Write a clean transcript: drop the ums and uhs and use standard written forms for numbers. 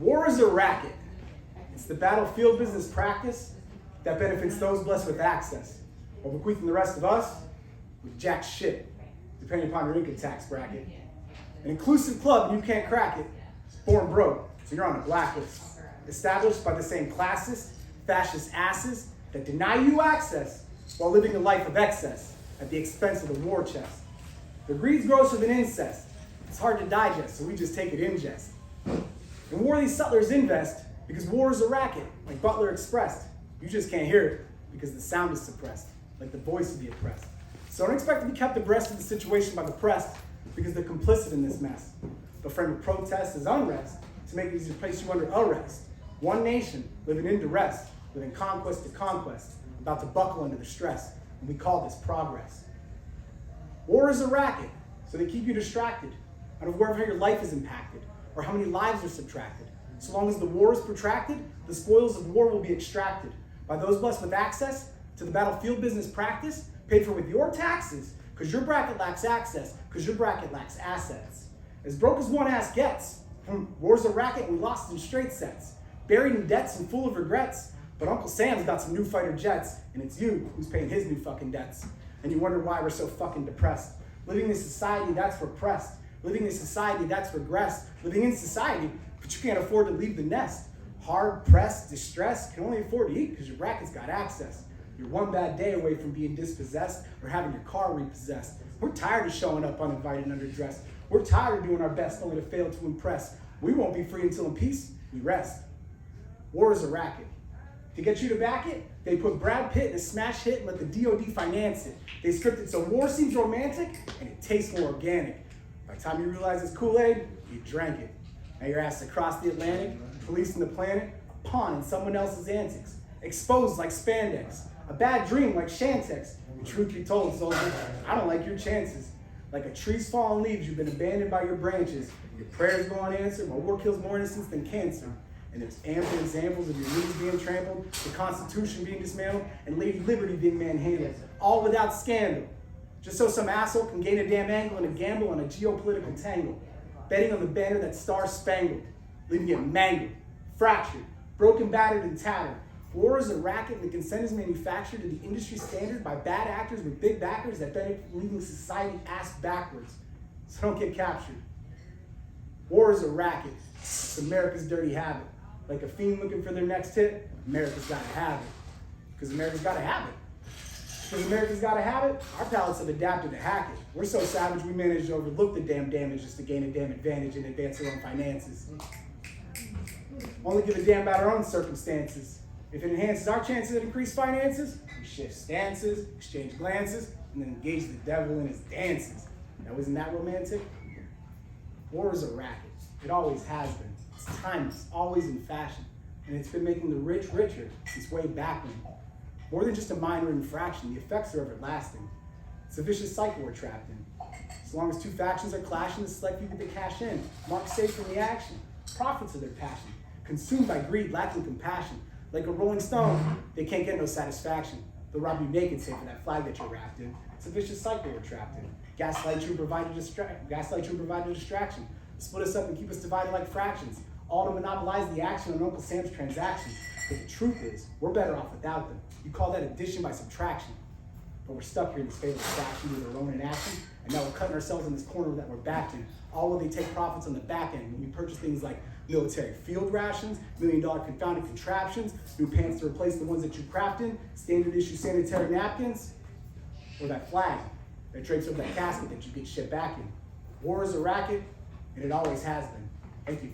War is a racket. It's the battlefield business practice that benefits those blessed with access, while bequeathing the rest of us with jack shit, depending upon your income tax bracket. An inclusive club, and you can't crack it. Born broke, so you're on a blacklist. Established by the same classist, fascist asses that deny you access while living a life of excess at the expense of the war chest. The greed's grosser than incest. It's hard to digest, so we just take it in jest. In war, these sutlers invest because war is a racket, like Butler expressed. You just can't hear it because the sound is suppressed, like the voice of the oppressed. So don't expect to be kept abreast of the situation by the press because they're complicit in this mess. But frame of protest is unrest to make it easier to place you under arrest. One nation living in duress, living conquest to conquest, about to buckle under the stress, and we call this progress. War is a racket, so they keep you distracted out of wherever your life is impacted or how many lives are subtracted. So long as the war is protracted, the spoils of war will be extracted by those blessed with access to the battlefield business practice, paid for with your taxes, because your bracket lacks access, because your bracket lacks assets. As broke as one ass gets, war's a racket and we lost in straight sets, buried in debts and full of regrets. But Uncle Sam's got some new fighter jets, and it's you who's paying his new fucking debts. And you wonder why we're so fucking depressed. Living in a society that's repressed. Living in a society that's regressed. Living in society, but you can't afford to leave the nest. Hard pressed, distressed, can only afford to eat because your bracket's got access. You're one bad day away from being dispossessed or having your car repossessed. We're tired of showing up uninvited and underdressed. We're tired of doing our best only to fail to impress. We won't be free until in peace we rest. War is a racket. To get you to back it, they put Brad Pitt in a smash hit and let the DOD finance it. They script it so war seems romantic and it tastes more organic. By the time you realize it's Kool-Aid, you drank it. Now you're asked to cross the Atlantic, policing the planet, a pawn in someone else's antics. Exposed like spandex, a bad dream like Shantex. And truth be told, soldier, I don't like your chances. Like a tree's fallen leaves, you've been abandoned by your branches. Your prayers go unanswered, while war kills more innocents than cancer. And there's ample examples of your knees being trampled, the Constitution being dismantled, and Lady Liberty being manhandled, all without scandal. Just so some asshole can gain a damn angle and a gamble on a geopolitical tangle, betting on the banner that's star-spangled, leaving it mangled, fractured, broken, battered, and tattered. War is a racket and the consent is manufactured to the industry standard by bad actors with big backers that benefit leaving society ass backwards. So don't get captured. War is a racket. It's America's dirty habit. Like a fiend looking for their next hit, America's gotta have it. Because America's gotta have it. Because America's gotta have it, our palates have adapted to hack it. We're so savage we managed to overlook the damn damage just to gain a damn advantage and advance our own finances. Only give a damn about our own circumstances. If it enhances our chances of increased finances, we shift stances, exchange glances, and then engage the devil in his dances. Now isn't that romantic? War is a racket. It always has been. It's timeless, always in fashion. And it's been making the rich richer since way back when. More than just a minor infraction, the effects are everlasting. It's a vicious cycle we're trapped in. As long as two factions are clashing, the select few get the cash in, marked safe from the action. Profits of their passion, consumed by greed, lacking compassion. Like a rolling stone, they can't get no satisfaction. They'll rob you naked, save for that flag that you're wrapped in. It's a vicious cycle we're trapped in. Gaslight you and provide a distraction. Split us up and keep us divided like fractions. All to monopolize the action on Uncle Sam's transactions. But the truth is, we're better off without them. You call that addition by subtraction. But we're stuck here in this fatal fraction with our own inaction, and now we're cutting ourselves in this corner that we're backed in. All while they take profits on the back end when we purchase things like military field rations, $1 million confounded contraptions, new pants to replace the ones that you crapped in, standard issue sanitary napkins, or that flag that drapes over that casket that you get shipped back in. War is a racket, and it always has been. Thank you.